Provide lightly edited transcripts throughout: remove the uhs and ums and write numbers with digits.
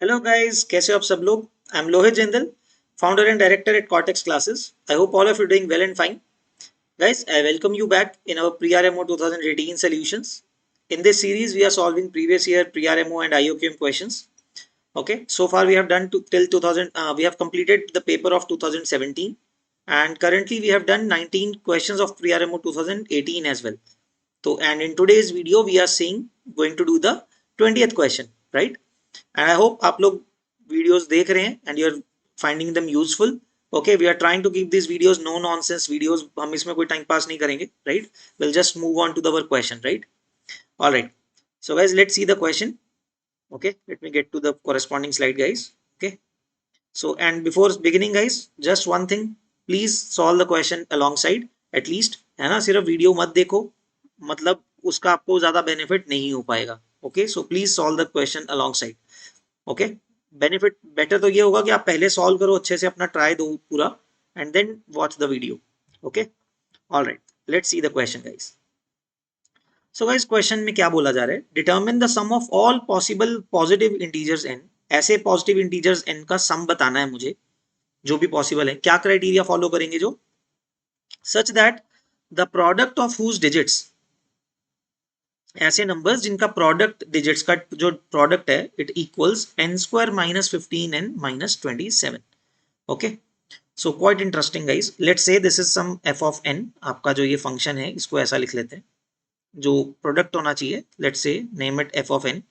Hello guys, कैसे हो आप सब लोग। I am Lohit Jindal, founder and director at cortex classes. I hope all of you doing well and fine. Guys, I welcome you back in our pre-RMO 2018 solutions. In this series we are solving previous year pre-RMO and IOQM questions. Okay, so far we have done till 2000. We have completed the paper of 2017, and currently we have done 19 questions of pre-RMO 2018 as well. So, and in today's video we are going to do the 20th question, right? And I hope आप लोग videos देख रहे हैं and you're finding them useful. Okay, we are trying to keep these videos no nonsense videos. हम इसमें कोई time pass नहीं करेंगे, right? We'll just move on to our question, right? All right. So guys, let's see the question. Okay, let me get to the corresponding slide, guys. Okay. So and before beginning, guys, just one thing. Please solve the question alongside at least, है ना? सिर्फ video मत देखो, मतलब उसका आपको ज्यादा benefit नहीं हो पाएगा. Okay, so please solve the question alongside. Okay, benefit better तो ये होगा कि आप पहले सॉल्व करो, अच्छे से अपना ट्राई दो पूरा, and then watch the video. Okay, alright, let's see the question guys. So guys, question में क्या बोला जा रहा है? Determine the sum of all possible positive integers N. ऐसे पॉजिटिव इंटीजर्स एन का सम बताना है मुझे, जो भी पॉसिबल है. क्या क्राइटेरिया फॉलो करेंगे? जो such that the product of whose digits, ऐसे नंबर्स जिनका प्रोडक्ट डिजिट्स का जो प्रोडक्ट है it equals N square minus 15 minus 27. Okay, so quite interesting guys. Let's say this is some F of N. आपका जो ये फंक्शन है इसको ऐसा लिख लेते हैं, जो प्रोडक्ट होना चाहिए. Let's say name it F of N.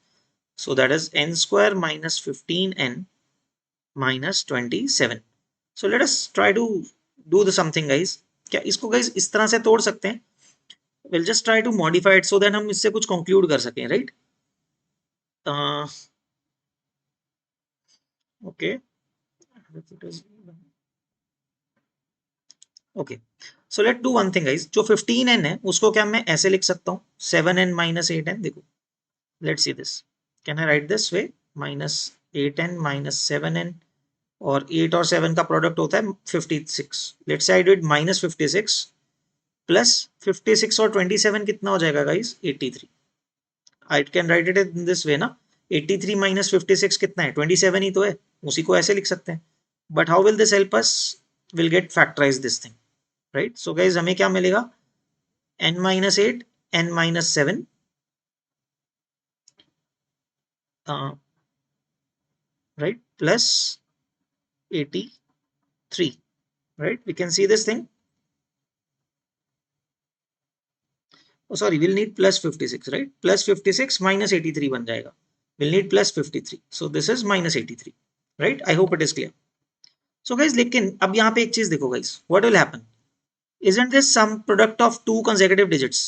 So that is N square minus 15 minus 27. So let us try to do the something guys. क्या इसको गाइस इस तरह से तोड़ सकते हैं? we'll just try to modify it so that हम इससे कुछ conclude कर सकें, right? Okay, okay, so let's do one thing guys. जो 15n है उसको क्या मैं ऐसे लिख सकता हूँ 7n minus 8n. देखो, let's see this. Can I write this way? minus 8n minus 7n, और 8 और 7 का प्रोडक्ट होता है 56. Let's say I did minus 56 plus 56 और 27 कितना हो जाएगा guys? 83. I can write it in this way ना. 83 माइनस 56 कितना है? 27 ही तो है. उसी को ऐसे लिख सकते हैं. But how will this help us? Will get factorize this thing, right? So guys हमें क्या मिलेगा? n minus 8 n minus 7 right plus 83, right? We can see this thing. Oh sorry, we'll need plus 56, right? Plus 56 minus 83 बन जाएगा. We'll need plus 53. So this is minus 83, right? I hope it is clear. So guys, लेकिन अब यहाँ पे एक चीज देखो guys, what will happen? Isn't this some product of two consecutive digits?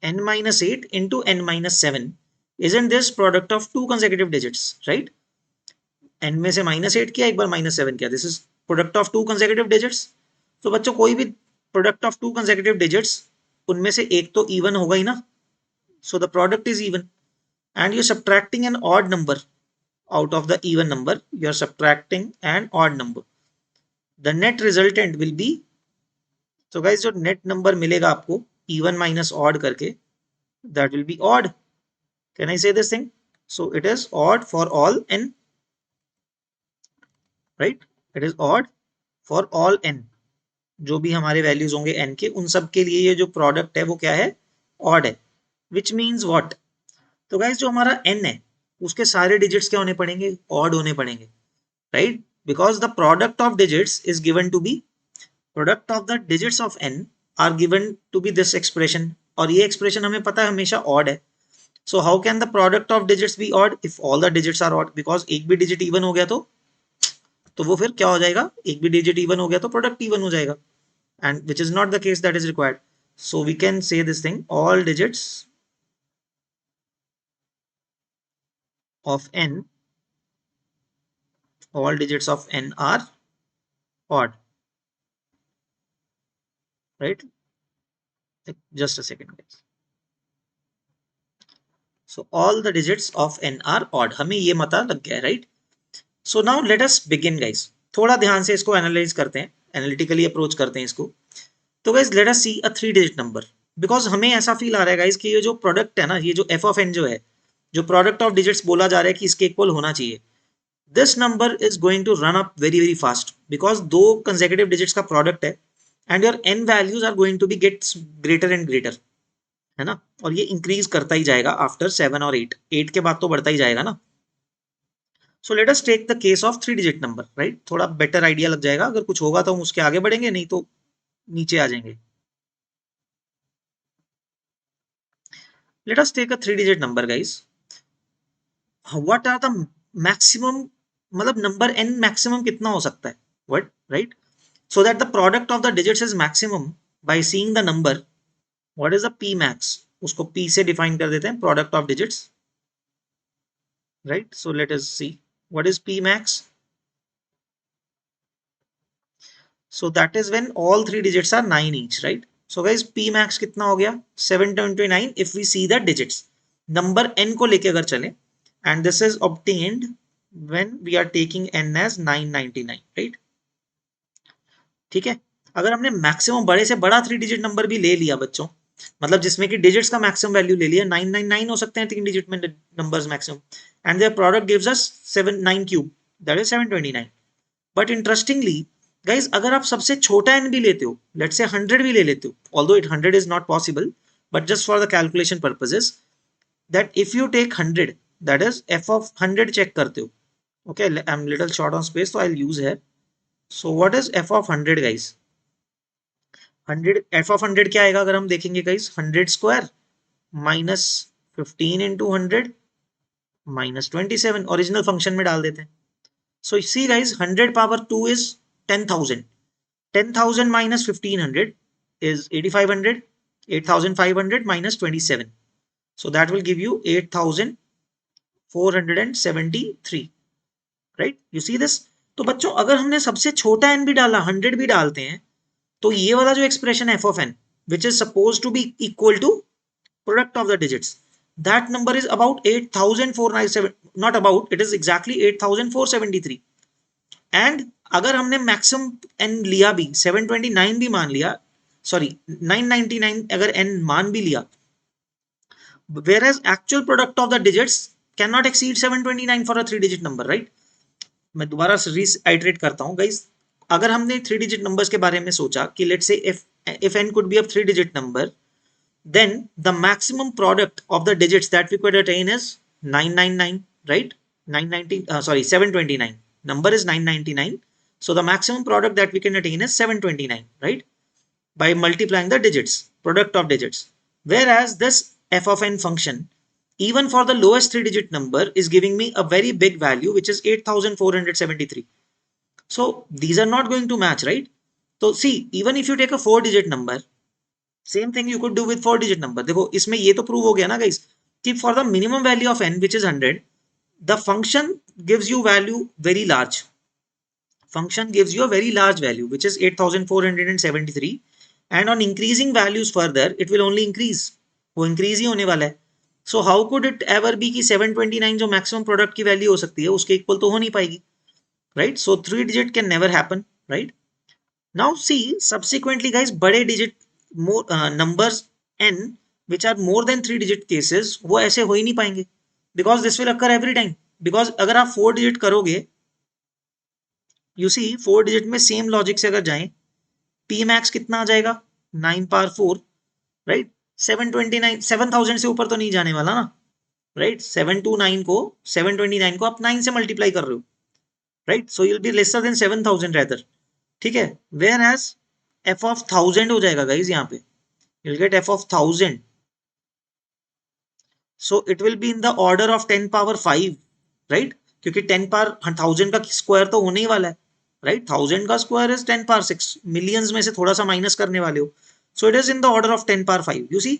n minus 8 into n minus 7. Isn't this product of two consecutive digits, right? n में से minus 8 किया, एक बार minus 7 किया. This is product of two consecutive digits. तो बच्चों कोई भी product of two consecutive digits, उनमें से एक तो even होगा ही ना. So the product is even. And you're subtracting an odd number out of the even number. You're subtracting an odd number. The net resultant will be, so guys जो net number मिलेगा आपको even minus odd करके, that will be odd. Can I say this thing? So it is odd for all n, right? It is odd for all n. जो भी हमारे values होंगे n के, उन सब के लिए ये जो प्रोडक्ट है वो क्या है? odd है. Which means what? तो गाइस जो हमारा n है उसके सारे डिजिट्स क्या होने पड़ेंगे? odd होने पड़ेंगे, right? Because the product of digits is given to be, product of the digits of n are given to be this expression, और ये expression हमें पता है हमेशा odd है. So how can the product of digits be odd if all the digits are odd? Because एक भी digit even हो गया तो वो फिर क्या हो जाएगा? एक भी digit even हो गया तो product even हो जाएगा, and which is not the case that is required. So we can say this thing, all digits of n, all digits of n are odd, right? Just a second guys. So all the digits of n are odd. हमें ये पता लग गया है, right? So now let us begin guys. थोड़ा ध्यान से इसको एनालाइज करते हैं, एनालिटिकली अप्रोच करते हैं इसको. तो guys let us see a 3 digit number, because हमें ऐसा फील आ रहा है गाइज कि ये जो प्रोडक्ट है ना, ये जो एफ ऑफ एन जो है, जो प्रोडक्ट ऑफ डिजिट्स बोला जा रहा है कि इसके इक्वल होना चाहिए, this number is going to run up very very fast because दो कंसेक्यूटिव डिजिट्स का प्रोडक्ट है and your N values are going to be gets greater and greater, है ना, और ये इंक्रीज करता ही जाएगा आफ्टर 7 और 8, 8 के बाद तो बढ़ता ही जाएगा ना. So let us take the case of 3 digit number, right, थोड़ा बेटर आइडिया लग जाएगा. अगर कुछ होगा तो हम उसके आगे बढ़ेंगे, नहीं तो नीचे आ जाएंगे. Let us take a 3 digit number guys. What are the maximum, मतलब नंबर n मैक्सिमम कितना हो सकता है, what, right. So that the product of the digits is maximum by seeing the number, what is the p max, उसको p से define कर देते हैं, product of digits, right. So let us see what is p max. So that is when all three digits are 9 each, right? So guys p max कितना हो गया 729 if we see the digits, number n को लेके अगर चले, and this is obtained when we are taking n as 999, right? ठीक है. अगर हमने मैक्सिमम बड़े से बड़ा 3 डिजिट नंबर भी ले लिया बच्चों, मतलब जिसमें कि डिजिट्स का मैक्सिमम वैल्यू ले लिया, 999 हो सकते हैं 3 डिजिट में numbers maximum, and their product gives us 7 9 cube, that is 729. But interestingly guys, अगर आप सबसे छोटा एन भी लेते हो, लेट से 100 भी ले लेते हो, although it 100 is not possible, but just for the calculation purposes, that if you take 100, that is F of 100 check करते हो. Okay, I am little short on space, तो I will use here. So what is F of 100 guys. 100 F of 100 क्या आएगा अगर हम देखेंगे guys, 100 square minus 15 into 100 minus 27, original function में डाल देते हैं. So you see guys, 100 power 2 is 10,000. 10,000 minus 1,500 is 8,500. 8,500 minus 27. So that will give you 8,473. Right? You see this? तो बच्चों अगर हमने सबसे छोटा n भी डाला, 100 भी डालते हैं, तो ये वाला जो expression f of n, which is supposed to be equal to product of the digits, that number is about 8,497, not about, it is exactly 8,473. And अगर हमने मैक्सिमम n लिया भी, 729 भी मान लिया, सॉरी 999 अगर n मान भी लिया, whereas actual product of the digits cannot exceed 729 for a 3 digit number, right? मैं दोबारा रीआइटरेट करता हूं गाइस. अगर हमने 3 डिजिट नंबर्स के बारे में सोचा कि let's say if n could be a 3 digit number, then the maximum product of the digits that we could attain is 999, right? 729. Number is 999. So the maximum product that we can attain is 729, right? By multiplying the digits, product of digits. Whereas this f of n function, even for the lowest 3 digit number, is giving me a very big value, which is 8,473. So these are not going to match, right? So see, even if you take a 4 digit number, same thing you could do with 4 digit number. देखो इसमें ये तो prove हो गया ना guys कि for the minimum value of n, which is 100, the function gives you value very large. Function gives you a very large value, which is 8,473, and on increasing values further, it will only increase. वो increase ही होने वाला है. So how could it ever be कि 729 जो maximum product की value हो सकती है उसके equal तो हो नहीं पाएगी, right? So 3 digit can never happen, right? Now see, subsequently guys, बड़े digit more numbers n which are more than 3 digit cases, वो ऐसे हो ही नहीं पाएंगे, because this will occur every time. Because अगर आप 4 digit करोगे, you see 4 digit में same logic से अगर जाएं, p max कितना आ जाएगा 9 power 4, right? 729, 7,000 से ऊपर तो नहीं जाने वाला ना, right? 729 को आप 9 से मल्टीप्लाई कर रहे हो, right? So you'll be lesser than 7,000 rather, ठीक है. Whereas f of 1000 हो जाएगा guys यहाँ पे, you'll get f of 1000. So it will be in the order of 10 power 5, right? क्योंकि 10 power 1000 का स्क्वायर तो होने ही वाला है, right? 1000 का स्क्वायर is 10 power 6, मिलियंस में से थोड़ा सा माइनस करने वाले हो, so it is in the order of 10 power 5. You see,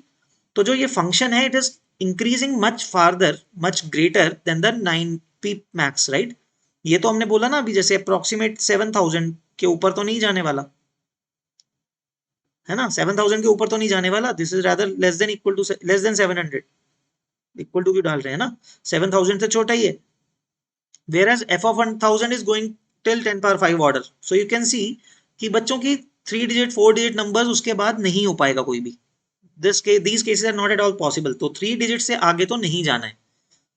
तो जो ये फंक्शन है, it is increasing much farther, much greater than the 9p max, right? ये तो हमने बोला ना अभी, जैसे अप्रोक्सीमेट 7000 के ऊपर तो नहीं जाने वाला, है ना, 7000 के ऊपर तो नहीं जाने वाला. This is rather less than equal to, less than 700. Equal to क्यों डाल रहे हैं ना, 7000 से छोटा ही है. Whereas f of 1000 is going till 10 power 5 order. So you can see कि बच्चों की 3 digit 4 digit numbers उसके बाद नहीं हो पाएगा कोई भी. These cases are not at all possible. तो 3 digit से आगे तो नहीं जाना है.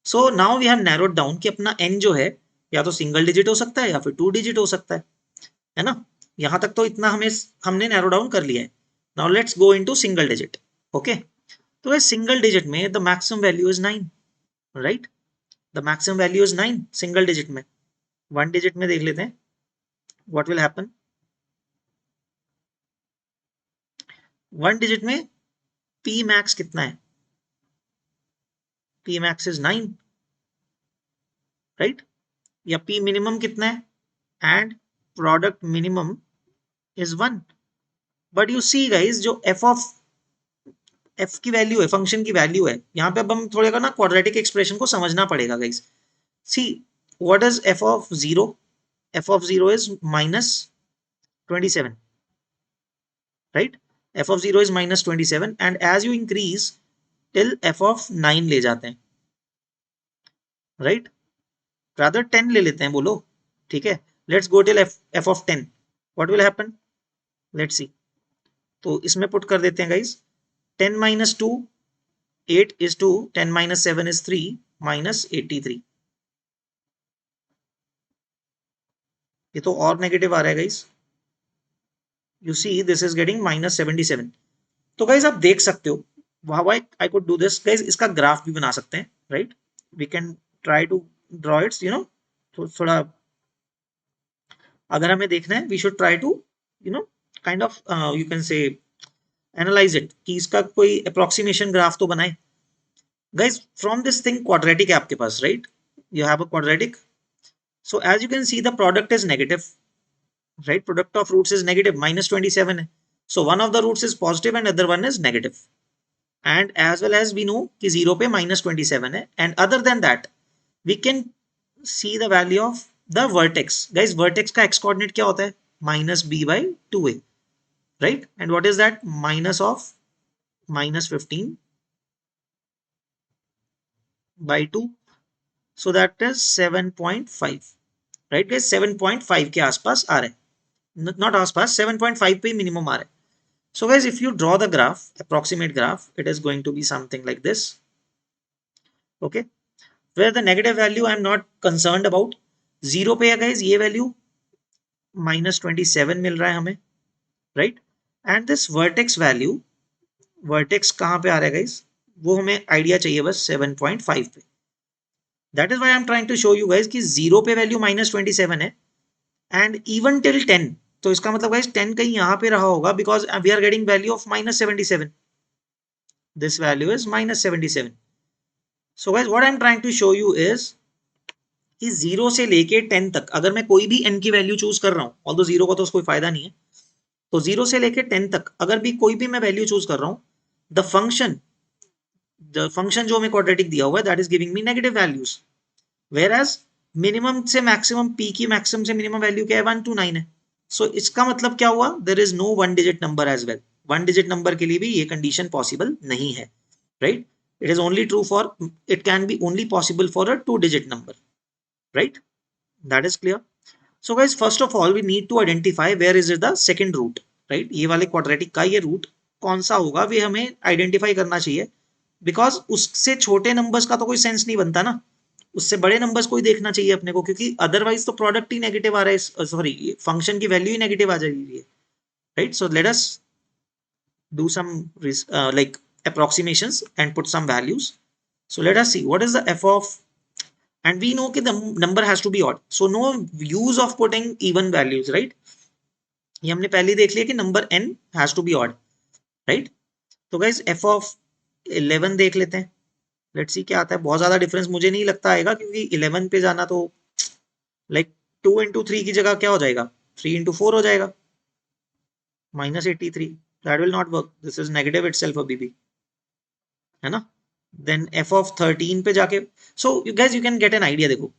So now we have narrowed down कि अपना n जो है या तो सिंगल डिजिट हो सकता है या फिर 2 डिजिट हो सकता है ना। यहां तक तो इतना हमने नैरो डाउन कर लिया है। Now let's go into single digit. Okay, तो सिंगल डिजिट में the maximum value is 9, right. The maximum value is 9 single digit में। वन डिजिट में देख लेते हैं what will happen. One digit में पी मैक्स कितना है? P max is 9, right. या पी मिनिमम कितना है? And product minimum is 1। But you see guys, जो एफ की वैल्यू है, फंक्शन की वैल्यू है, यहाँ पे अब हम थोड़े का ना क्वाड्रेटिक एक्सप्रेशन को समझना पड़ेगा guys. See what is F of zero? F of zero is -27, right. F of zero is -27 and as you increase till F of 9 ले जाते हैं, राइट। रादर 10 ले लेते हैं, बोलो, ठीक है। Let's go till F of 10, what will happen, let's see. तो इसमें पुट कर देते हैं guys, 10 minus 2, 8 is 2, 10 minus 7 is 3, minus 83। ये तो और नेगेटिव आ रहा है guys, you see this is getting -77। तो गाइस आप देख सकते हो how I could do this guys. इसका ग्राफ भी बना सकते हैं, right. We can try to draw its, you know. तो थोड़ा अगर हमें देखना है, we should try to, you know, kind of you can say analyse it, कि इसका कोई अप्रोक्सीमेशन ग्राफ तो बनाए। Guys, from this thing quadratic है आपके पास, right? You have a quadratic. So as you can see, the product is negative, right? Product of roots is negative, -27 है. So one of the roots is positive and other one is negative. And as well as we know कि 0 पे -27 है. And other than that, we can see the value of the vertex. Guys, vertex का x coordinate क्या होता है? -b/2a, right? And what is that? Minus of -15 by 2, so that is 7.5, right guys। 7.5 के आसपास आ रहे हैं, नॉट आसपास, 7.5 पे मिनिमम आ रहा है। So guys if you draw the graph, approximate graph, it is going to be something like this, okay, where the negative value I am not concerned about. Zero पे है गाइज ये value, -27 मिल रहा है हमें, right. And this vertex value, vertex कहाँ पे आ रहा है गाइज, वो हमें आइडिया चाहिए बस 7.5 पे। That is why I am trying to show you guys कि जीरो पे वैल्यू -27 है एंड इवन टिल 10। तो इसका मतलब गाइज 10 कहीं यहाँ पे रहा होगा, because we are getting value of -77। This value is -77। So guys what I am trying to show you is कि 0 से लेके 10 तक अगर मैं कोई भी n की वैल्यू चूज कर रहा हूँ, ऑल्दो 0 का तो कोई फायदा नहीं है, तो 0 से लेके 10 तक अगर भी कोई भी मैं वैल्यू चूज कर रहा हूँ, द फंक्शन जो हमें क्वाड्रेटिक दिया हुआ है, that is giving me negative values. Whereas minimum से मैक्सिमम, पी की मैक्सिमम से मिनिमम वैल्यू क्या है? 1 to 9 है। सो इसका मतलब क्या हुआ? There is no one digit number as well. One digit number के लिए भी ये कंडीशन पॉसिबल नहीं है, राइट। It is only true for, it can be only possible for a 2 digit number, right. That is clear. So guys first of all we need to identify where is the second root, right. ये वाले quadratic का ये root कौन सा होगा, वे हमें identify करना चाहिए, बिकॉज उससे छोटे नंबर्स का तो कोई सेंस नहीं बनता ना, उससे बड़े नंबर्स को ही देखना चाहिए अपने को, क्योंकि अदरवाइज तो प्रोडक्ट ही नेगेटिव आ रहा है, सॉरी फंक्शन की वैल्यू ही नेगेटिव आ जाएगी, right. So let us do some like approximations and put some values. So let us see what is the f of, and we know that the number has to be odd, so no use of putting even values, right। ये हमने पहले देख लिया कि number n has to be odd, right। तो guys f of 11 देख लेते हैं, लेट्स सी क्या आता है। बहुत ज्यादा डिफरेंस मुझे नहीं लगता आएगा, क्योंकि 11 पे जाना तो लाइक 2 into 3 की जगह क्या हो जाएगा, 3 into 4 हो जाएगा, -83। That will not work, this is negative itself अभी भी, है ना। देन f of 13 पे जाके, so you guys you can get an idea. देखो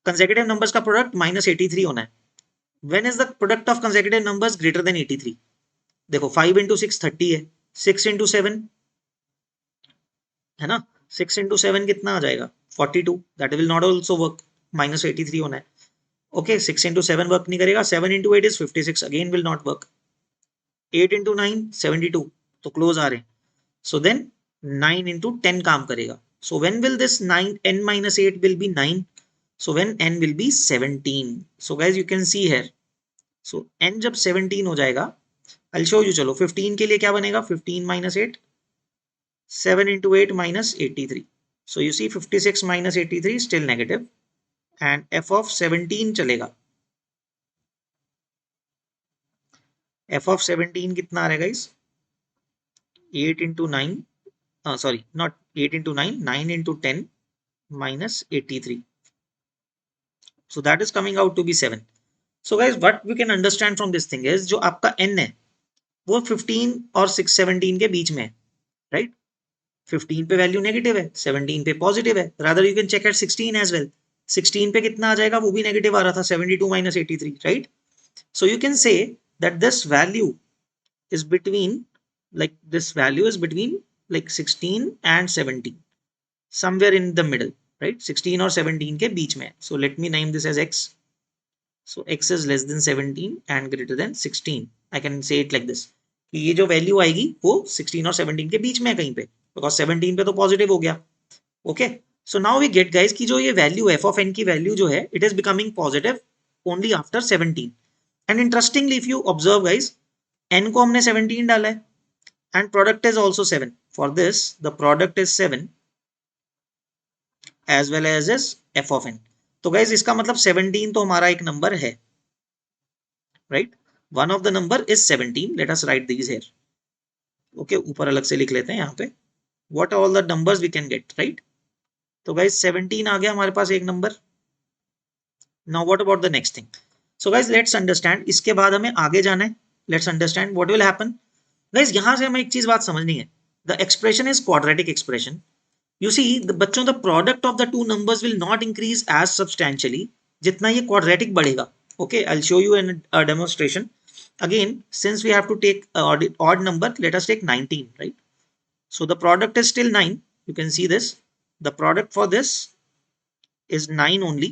कंसेक्यूटिव नंबर्स का प्रोडक्ट -83 होना है। When is the product of consecutive numbers greater than 83? देखो 5 into 6 30 है, 6 into 7 है ना, 6 into 7 कितना आ जाएगा, 42। That will not also work, -83 होना है, ओके। 6 into 7 वर्क नहीं करेगा, 7 into 8 is 56, again will not work. 8 into 9 72, तो क्लोज आ रहे हैं। सो देन 9 into 10 काम करेगा, So when will this 9 n minus 8 will be 9? So when n will be 17. So guys you can see here. So n जब 17 हो जाएगा, I'll show you. चलो 15 के लिए क्या बनेगा? 15 minus 8, 7 into 8 minus 83. So you see 56 minus 83 is still negative, and f of 17 चलेगा. f of 17 कितना आ रहा है guys? 8 into 9, sorry, not 8 into 9, 9 into 10 minus 83. So that is coming out to be 7. So guys, what we can understand from this thing is, जो आपका n है वो 15 और 17 के बीच में है, right? 15 पे वैल्यू नेगेटिव है, 17 पे पॉजिटिव है. Rather you can check at 16 as well. 16 पे कितना आ जाएगा? वो भी नेगेटिव आ रहा था, 72 minus 83, right? So you can say that this value is between, like this value is between like 16 and 17, somewhere in the middle, right? 16 और 17 के बीच में. So let me name this as x. So x is less than 17 and greater than 16. I can say it like this, कि ये जो value आएगी वो 16 और 17 के बीच में है कहीं पे, बिकॉज 17 पे तो पॉजिटिव हो गया. Okay, so now we get guys कि जो ये वैल्यू f ऑफ n की वैल्यू जो है, it is becoming positive only after 17. And interestingly if you observe guys, n को हमने 17 डाला है and product is also 7. For this the product is 7 as well as is f of n. तो गाइस इसका मतलब 17 तो हमारा एक नंबर है, right? One of the number is 17. Let us right these here. Okay, ऊपर अलग से लिख लेते हैं यहाँ पे. What are all the numbers we can get, right? तो guys 17 आ गया हमारे पास एक number. Now what about the next thing? So guys let's understand. इसके बाद हमें आगे जाना है. Let's understand what will happen. Guys यहाँ से हमें एक चीज बात समझनी है. The expression is quadratic expression. You see, बच्चों, the product of the two numbers will not increase as substantially जितना ये quadratic बढ़ेगा. Okay, I'll show you in a demonstration. Again, since we have to take odd number, let us take 19, right? So the product is still 9. You can see this. The product for this is 9 only.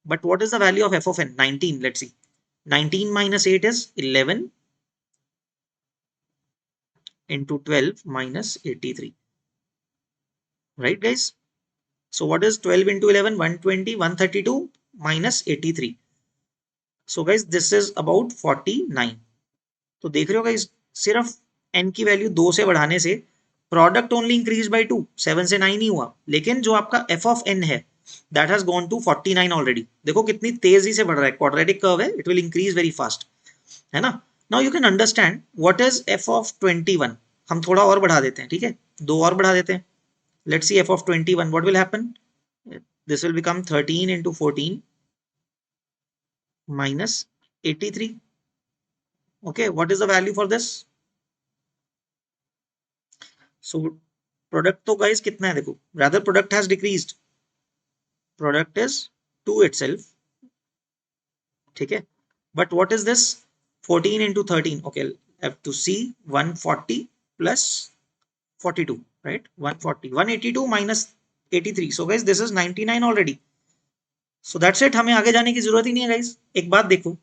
But what is the value of f of n? 19. Let's see. 19 minus 8 is 11 into 12 minus 83. Right, guys? So what is 12 into 11? 120, 132 minus 83. So guys, this is about 49. तो देख रहे हो guys, सिर्फ n की value 2 से बढ़ाने से product only increase by 2, 7 से 9 ही हुआ. लेकिन जो आपका f ऑफ n है, that has gone to 49 already. देखो कितनी तेजी से बढ़ रहा है. क्वाड्रेटिक कर्व है, it will increase very fast, है ना? Now you can understand what is f of 21. हम थोड़ा और बढ़ा देते हैं, ठीक है? 2 और बढ़ा देते हैं. Let's see f of 21. What will happen? This will become 13 into 14 minus 83. Okay, what is the value for this? So product तो guys कितना है देखो, rather product has decreased. Product is 2 itself, ठीक है? But what is this? 14 into 13. Okay, I have to see 140 plus 42, right? 140, 182 minus 83. So guys this is 99 already. So that's it. हमें आगे जाने की जरूरत ही नहीं है guys. एक बात देखो,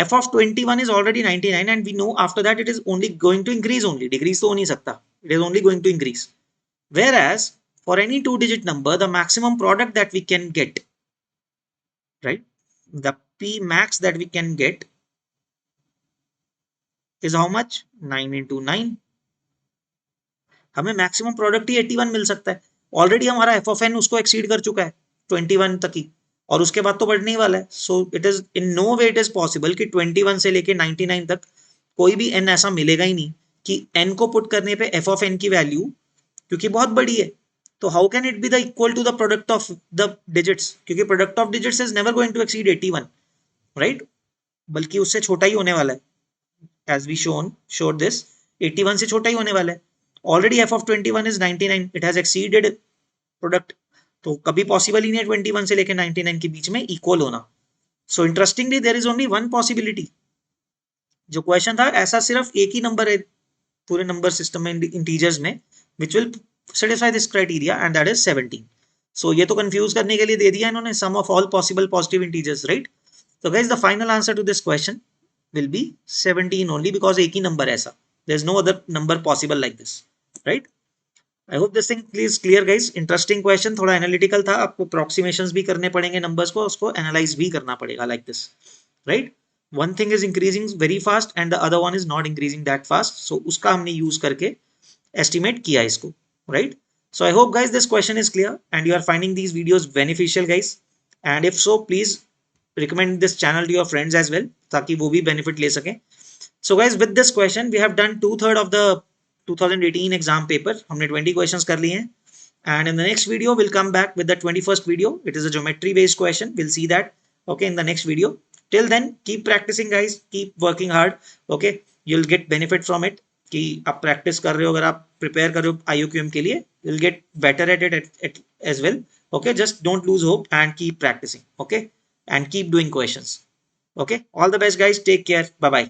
f of 21 is already 99 and we know after that it is only going to increase only. Decrease तो हो नहीं सकता. It is only going to increase. Whereas for any 2-digit number, the maximum product that we can get, right? The p max that we can get is how much? 9 into 9. हमें maximum product ही 81 मिल सकता है. Already हमारा f of n उसको exceed कर चुका है 21 तक ही, और उसके बाद तो बढ़ने ही वाला है. So it is in no way it is possible कि 21 से लेके 99 तक कोई भी n ऐसा मिलेगा ही नहीं कि n को पुट करने पे f ऑफ n की वैल्यू, क्योंकि बहुत बड़ी है, तो how can it be the equal to the product of the digits? क्योंकि product of digits is never going to exceed 81, right? बल्कि उससे छोटा ही होने वाला है. एज वी शोड दिस, 81 से छोटा ही होने वाला है. Already f of 21 is 99. It has exceeded product. तो कभी पॉसिबल ही नहीं है 21 से लेकर 99 के बीच में इक्वल होना. So interestingly there is only one possibility. जो क्वेश्चन था, ऐसा सिर्फ एक ही नंबर है पूरे नंबर सिस्टम में, इंटीजर्स में, which will satisfy this criteria, and that is 17. So ये तो कंफ्यूज करने के लिए दे दिया इन्होंने, sum of all possible positive integers, right? So guys, the final answer to this question will be 17 only, because एक ही नंबर ऐसा, there is no other number possible like this, right? I hope this thing is clear guys. Interesting question, थोड़ा analytical था. आपको approximations भी करने पड़ेंगे numbers को, उसको एनालाइज भी करना पड़ेगा like this, right. One thing is increasing very fast and the other one is not increasing that fast. So उसका हमने यूज करके estimate किया इसको, right? So I hope guys this question is clear and you are finding these videos beneficial guys, and if so please recommend this channel to your friends as well ताकि वो भी benefit ले सकें. So guys with this question we have done 2/3 of the 2018 exam paper. हमने 20 questions कर लिए हैं, and in the next video we'll come back with the 21st video. It is a geometry based question. We'll see that okay in the next video. Till then keep practicing guys, keep working hard. Okay, you'll get benefit from it कि आप practice कर रहे हो, अगर आप prepare कर रहे हो IUQM के लिए, you'll get better at it as well. Okay, just don't lose hope and keep practicing. Okay, and keep doing questions. Okay, all the best guys, take care, bye bye.